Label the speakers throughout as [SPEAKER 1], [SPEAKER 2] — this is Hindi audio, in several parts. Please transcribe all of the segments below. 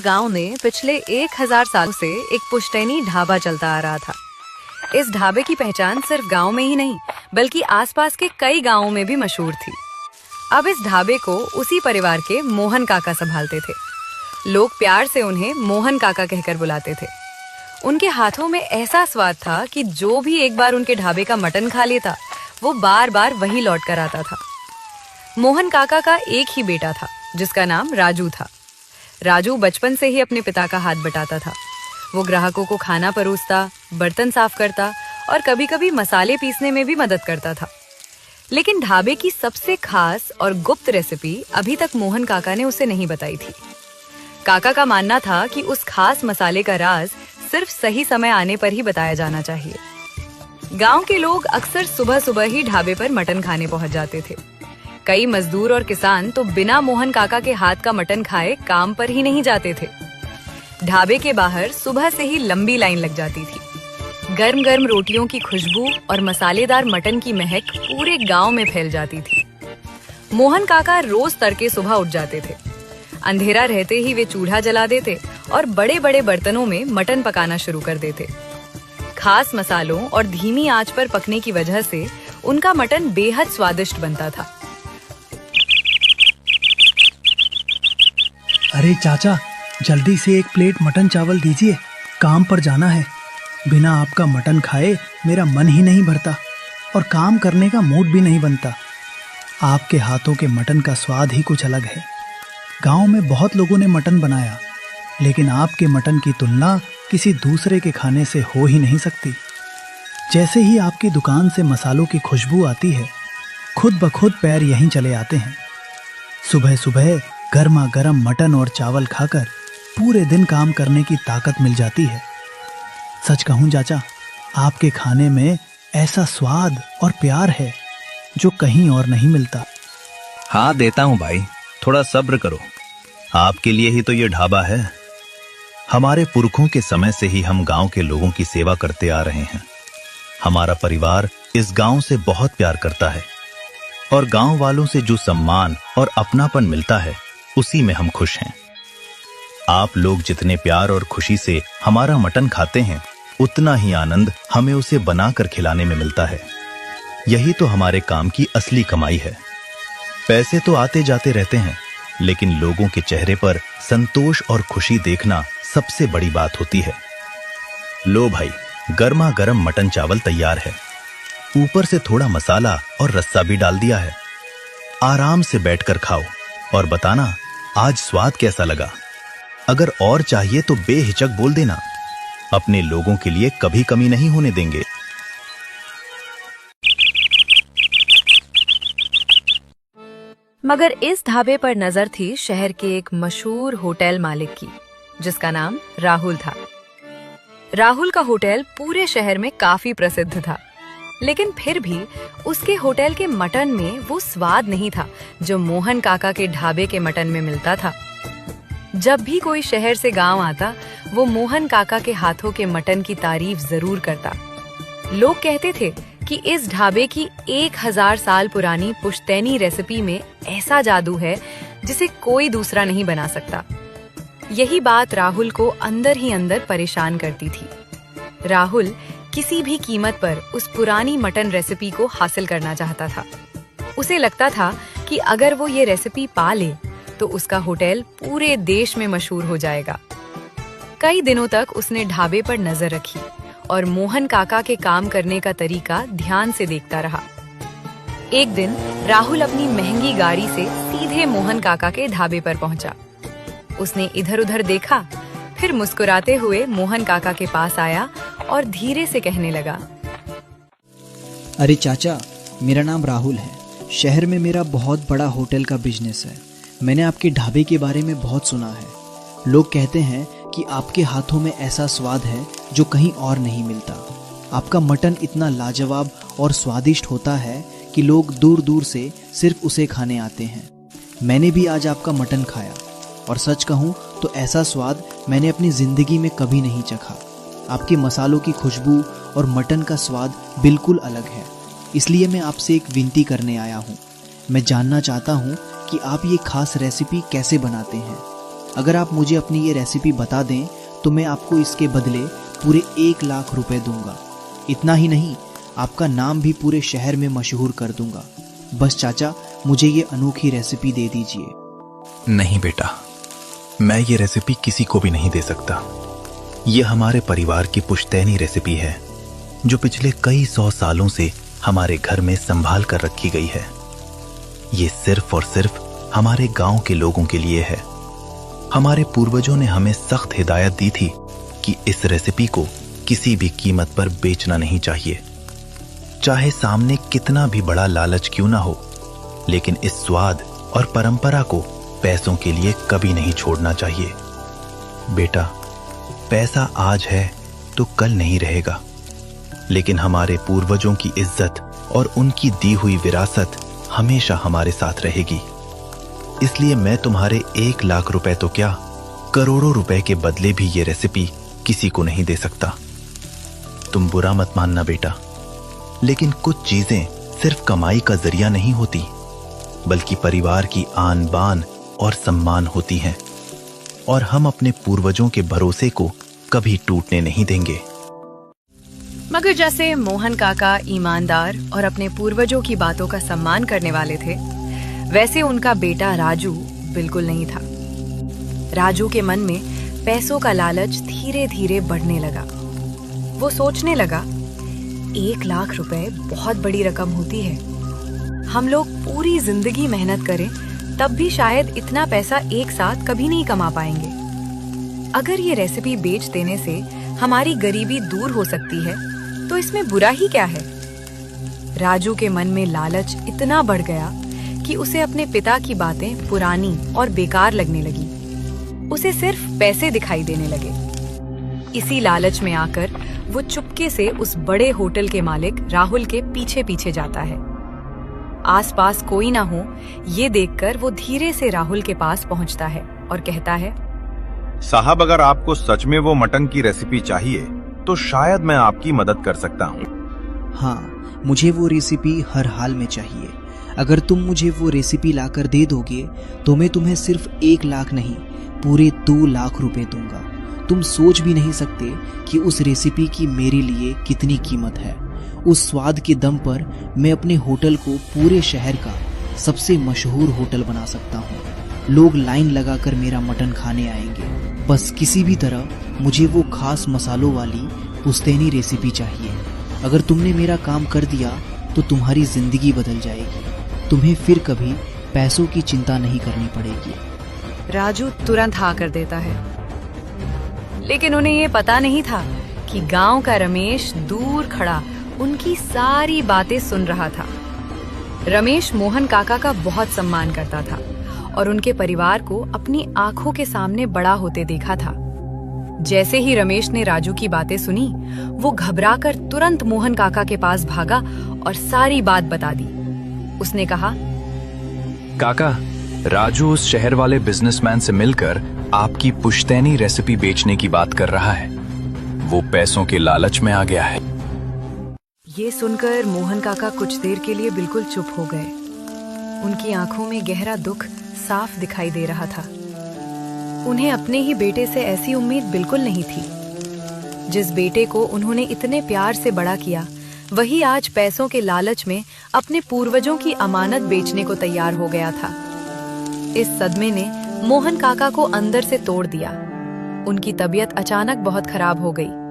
[SPEAKER 1] गांव में पिछले 1000 सालों से एक पुश्तैनी ढाबा चलता आ रहा था। इस ढाबे की पहचान सिर्फ गांव में ही नहीं बल्कि आसपास के कई गांवों में भी मशहूर थी। अब इस ढाबे को उसी परिवार के मोहन काका संभालते थे। लोग प्यार से उन्हें मोहन काका कहकर बुलाते थे। उनके हाथों में ऐसा स्वाद था कि जो भी एक बार उनके ढाबे का मटन खा लेता वो बार बार वही लौट कर आता था। मोहन काका का एक ही बेटा था जिसका नाम राजू था। राजू बचपन से ही अपने पिता का हाथ बटाता था। वो ग्राहकों को खाना परोसता, बर्तन साफ करता और कभी-कभी मसाले पीसने में भी मदद करता था। लेकिन ढाबे की सबसे खास और गुप्त रेसिपी अभी तक मोहन काका ने उसे नहीं बताई थी। काका का मानना था कि उस खास मसाले का राज सिर्फ सही समय आने पर ही बताया जाना चाहिए। गांव के लोग अक्सर सुबह-सुबह ही ढाबे पर मटन खाने पहुंच जाते थे। कई मजदूर और किसान तो बिना मोहन काका के हाथ का मटन खाए काम पर ही नहीं जाते थे। ढाबे के बाहर सुबह से ही लंबी लाइन लग जाती थी। गर्म गर्म रोटियों की खुशबू और मसालेदार मटन की महक पूरे गांव में फैल जाती थी। मोहन काका रोज तड़के सुबह उठ जाते थे। अंधेरा रहते ही वे चूल्हा जला देते और बड़े बड़े बर्तनों में मटन पकाना शुरू कर देते। खास मसालों और धीमी आंच पर पकने की वजह से उनका मटन बेहद स्वादिष्ट बनता था।
[SPEAKER 2] अरे चाचा, जल्दी से एक प्लेट मटन चावल दीजिए, काम पर जाना है। बिना आपका मटन खाए मेरा मन ही नहीं भरता और काम करने का मूड भी नहीं बनता। आपके हाथों के मटन का स्वाद ही कुछ अलग है। गांव में बहुत लोगों ने मटन बनाया, लेकिन आपके मटन की तुलना किसी दूसरे के खाने से हो ही नहीं सकती। जैसे ही आपकी दुकान से मसालों की खुशबू आती है, खुद ब खुद पैर यहीं चले आते हैं। सुबह सुबह गर्मा गर्म मटन और चावल खाकर पूरे दिन काम करने की ताकत मिल जाती है। सच कहूं चाचा, आपके खाने में ऐसा स्वाद और प्यार है जो कहीं और नहीं मिलता।
[SPEAKER 3] हाँ देता हूँ भाई, थोड़ा सब्र करो। आपके लिए ही तो ये ढाबा है। हमारे पुरखों के समय से ही हम गांव के लोगों की सेवा करते आ रहे हैं। हमारा परिवार इस गांव से बहुत प्यार करता है और गांव वालों से जो सम्मान और अपनापन मिलता है उसी में हम खुश हैं। आप लोग जितने प्यार और खुशी से हमारा मटन खाते हैं, उतना ही आनंद हमें उसे बनाकर खिलाने में मिलता है। यही तो हमारे काम की असली कमाई है। पैसे तो आते जाते रहते हैं, लेकिन लोगों के चेहरे पर संतोष और खुशी देखना सबसे बड़ी बात होती है। लो भाई, गर्मा गर्म मटन चावल तैयार है। ऊपर से थोड़ा मसाला और रस्सा भी डाल दिया है। आराम से बैठकर खाओ और बताना आज स्वाद कैसा लगा। अगर और चाहिए तो बेहिचक बोल देना। अपने लोगों के लिए कभी कमी नहीं होने देंगे।
[SPEAKER 1] मगर इस ढाबे पर नजर थी शहर के एक मशहूर होटल मालिक की, जिसका नाम राहुल था। राहुल का होटल पूरे शहर में काफी प्रसिद्ध था, लेकिन फिर भी उसके होटल के मटन में वो स्वाद नहीं था जो मोहन काका के ढाबे के मटन में मिलता था। जब भी कोई शहर से गांव आता, वो मोहन काका के हाथों के मटन की तारीफ जरूर करता। लोग कहते थे कि इस ढाबे की 1000 साल पुरानी पुश्तैनी रेसिपी में ऐसा जादू है जिसे कोई दूसरा नहीं बना सकता। यही बात राहुल को अंदर ही अंदर परेशान करती थी। राहुल किसी भी कीमत पर उस पुरानी मटन रेसिपी को हासिल करना चाहता था। उसे लगता था कि अगर वो ये रेसिपी पा ले तो उसका होटल पूरे देश में मशहूर हो जाएगा। कई दिनों तक उसने ढाबे पर नजर रखी और मोहन काका के काम करने का तरीका ध्यान से देखता रहा। एक दिन राहुल अपनी महंगी गाड़ी से सीधे मोहन काका के ढाबे पर पहुंचा। उसने इधर-उधर देखा, फिर मुस्कुराते हुए मोहन काका के पास आया और धीरे से कहने लगा,
[SPEAKER 4] अरे चाचा, मेरा नाम राहुल है। शहर में मेरा बहुत बड़ा होटल का बिजनेस है। मैंने आपके ढाबे के बारे में बहुत सुना है। लोग कहते हैं कि आपके हाथों में ऐसा स्वाद है जो कहीं और नहीं मिलता। आपका मटन इतना लाजवाब और स्वादिष्ट होता है कि लोग दूर दूर से सिर्फ उसे खाने आते हैं। मैंने भी आज आपका मटन खाया और सच कहूँ तो ऐसा स्वाद मैंने अपनी जिंदगी में कभी नहीं चखा। आपके मसालों की खुशबू और मटन का स्वाद बिल्कुल अलग है। इसलिए मैं आपसे एक विनती करने आया हूँ। मैं जानना चाहता हूँ कि आप ये खास रेसिपी कैसे बनाते हैं। अगर आप मुझे अपनी ये रेसिपी बता दें तो मैं आपको इसके बदले पूरे 1 लाख रुपए दूंगा। इतना ही नहीं, आपका नाम भी पूरे शहर में मशहूर कर दूंगा। बस चाचा, मुझे ये अनोखी रेसिपी दे दीजिए।
[SPEAKER 3] नहीं बेटा, मैं ये रेसिपी किसी को भी नहीं दे सकता। ये हमारे परिवार की पुश्तैनी रेसिपी है जो पिछले कई 100 सालों से हमारे घर में संभाल कर रखी गई है। ये सिर्फ और सिर्फ हमारे गांव के लोगों के लिए है। हमारे पूर्वजों ने हमें सख्त हिदायत दी थी कि इस रेसिपी को किसी भी कीमत पर बेचना नहीं चाहिए, चाहे सामने कितना भी बड़ा लालच क्यों ना हो, लेकिन इस स्वाद और परंपरा को पैसों के लिए कभी नहीं छोड़ना चाहिए। बेटा, पैसा आज है तो कल नहीं रहेगा, लेकिन हमारे पूर्वजों की इज्जत और उनकी दी हुई विरासत हमेशा हमारे साथ रहेगी। इसलिए मैं तुम्हारे 1 लाख रुपए तो क्या, करोड़ों रुपए के बदले भी ये रेसिपी किसी को नहीं दे सकता। तुम बुरा मत मानना बेटा, लेकिन कुछ चीजें सिर्फ कमाई का जरिया नहीं होती, बल्कि परिवार की आन बान और सम्मान होती हैं, और हम अपने पूर्वजों के भरोसे को कभी टूटने नहीं देंगे।
[SPEAKER 1] मगर जैसे मोहन काका ईमानदार और अपने पूर्वजों की बातों का सम्मान करने वाले थे, वैसे उनका बेटा राजू बिल्कुल नहीं था। राजू के मन में पैसों का लालच धीरे धीरे बढ़ने लगा। वो सोचने लगा, 1 लाख रुपए बहुत बड़ी रकम होती है। हम लोग पूरी जिंदगी मेहनत करें तब भी शायद इतना पैसा एक साथ कभी नहीं कमा पाएंगे। अगर ये रेसिपी बेच देने से हमारी गरीबी दूर हो सकती है तो इसमें बुरा ही क्या है। राजू के मन में लालच इतना बढ़ गया कि उसे अपने पिता की बातें पुरानी और बेकार लगने लगी। उसे सिर्फ पैसे दिखाई देने लगे। इसी लालच में आकर वो चुपके से उस बड़े होटल के मालिक राहुल के पीछे पीछे जाता है। आसपास कोई ना हो ये देखकर वो धीरे से राहुल के पास पहुंचता है और कहता है,
[SPEAKER 5] साहब, अगर आपको सच में वो मटन की रेसिपी चाहिए तो शायद मैं आपकी मदद कर सकता हूँ।
[SPEAKER 4] हाँ, मुझे वो रेसिपी हर हाल में चाहिए। अगर तुम मुझे वो रेसिपी लाकर दे दोगे तो मैं तुम्हें सिर्फ 1 लाख नहीं, पूरे 2 लाख रुपए दूंगा। तुम सोच भी नहीं सकते कि उस रेसिपी की मेरे लिए कितनी कीमत है। उस स्वाद के दम पर मैं अपने होटल को पूरे शहर का सबसे मशहूर होटल बना सकता हूँ। लोग लाइन लगाकर मेरा मटन खाने आएंगे। बस किसी भी तरह मुझे वो खास मसालों वाली पुश्तैनी रेसिपी चाहिए। अगर तुमने मेरा काम कर दिया तो तुम्हारी जिंदगी बदल जाएगी। तुम्हें फिर कभी पैसों की चिंता नहीं करनी पड़ेगी।
[SPEAKER 1] राजू तुरंत हाँ कर देता है, लेकिन उन्हें ये पता नहीं था कि गांव का रमेश दूर खड़ा उनकी सारी बातें सुन रहा था। रमेश मोहन काका का बहुत सम्मान करता था और उनके परिवार को अपनी आंखों के सामने बड़ा होते देखा था। जैसे ही रमेश ने राजू की बातें सुनी, वो घबराकर तुरंत मोहन काका के पास भागा और सारी बात बता दी। उसने कहा,
[SPEAKER 6] काका, राजू उस शहर वाले बिजनेसमैन से मिलकर आपकी पुश्तैनी रेसिपी बेचने की बात कर रहा है। वो पैसों के लालच में आ गया है।
[SPEAKER 1] ये सुनकर मोहन काका कुछ देर के लिए बिल्कुल चुप हो गए। उनकी आंखों में गहरा दुख साफ दिखाई दे रहा था। उन्हें अपने ही बेटे से ऐसी उम्मीद बिल्कुल नहीं थी। जिस बेटे को उन्होंने इतने प्यार से बड़ा किया, वही आज पैसों के लालच में अपने पूर्वजों की अमानत बेचने को तैयार हो गया था। इस सदमे ने मोहन काका को अंदर से तोड़ दिया। उनकी तबीयत अचानक बहुत खराब हो गई।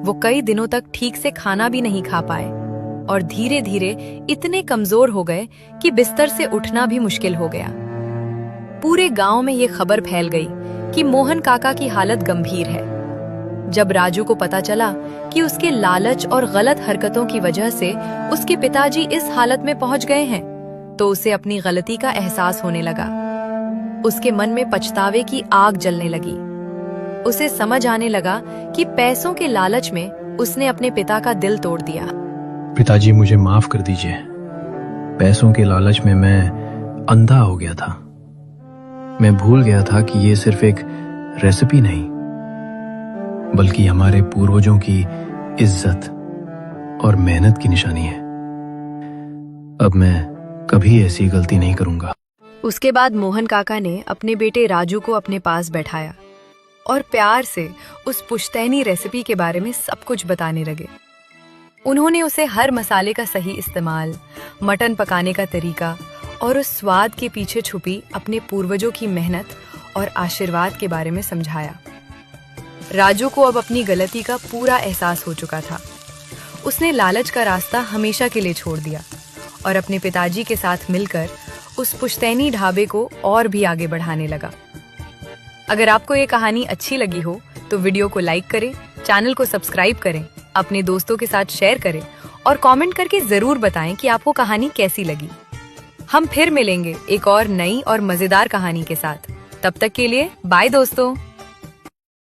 [SPEAKER 1] वो कई दिनों तक ठीक से खाना भी नहीं खा पाए और धीरे धीरे इतने कमजोर हो गए कि बिस्तर से उठना भी मुश्किल हो गया। पूरे गांव में ये खबर फैल गई कि मोहन काका की हालत गंभीर है। जब राजू को पता चला कि उसके लालच और गलत हरकतों की वजह से उसके पिताजी इस हालत में पहुंच गए हैं, तो उसे अपनी गलती का एहसास होने लगा। उसके मन में पछतावे की आग जलने लगी। उसे समझ आने लगा कि पैसों के लालच में उसने अपने पिता का दिल तोड़ दिया।
[SPEAKER 7] पिताजी, मुझे माफ कर दीजिए। पैसों के लालच में मैं अंधा हो गया था। मैं भूल गया था कि ये सिर्फ एक रेसिपी नहीं, बल्कि हमारे पूर्वजों की इज्जत और मेहनत की निशानी है। अब मैं कभी ऐसी गलती नहीं करूंगा।
[SPEAKER 1] उसके बाद मोहन काका ने अपने बेटे राजू को अपने पास बैठाया और प्यार से उस पुश्तैनी रेसिपी के बारे में सब कुछ बताने लगे। उन्होंने उसे हर मसाले का सही इस्तेमाल, मटन पकाने का तरीका और उस स्वाद के पीछे छुपी अपने पूर्वजों की मेहनत और आशीर्वाद के बारे में समझाया। राजू को अब अपनी गलती का पूरा एहसास हो चुका था। उसने लालच का रास्ता हमेशा के लिए छोड़ दिया और अपने पिताजी के साथ मिलकर उस पुश्तैनी ढाबे को और भी आगे बढ़ाने लगा। अगर आपको ये कहानी अच्छी लगी हो तो वीडियो को लाइक करें, चैनल को सब्सक्राइब करें, अपने दोस्तों के साथ शेयर करें और कमेंट करके जरूर बताएं कि आपको कहानी कैसी लगी। हम फिर मिलेंगे एक और नई और मजेदार कहानी के साथ। तब तक के लिए बाय दोस्तों।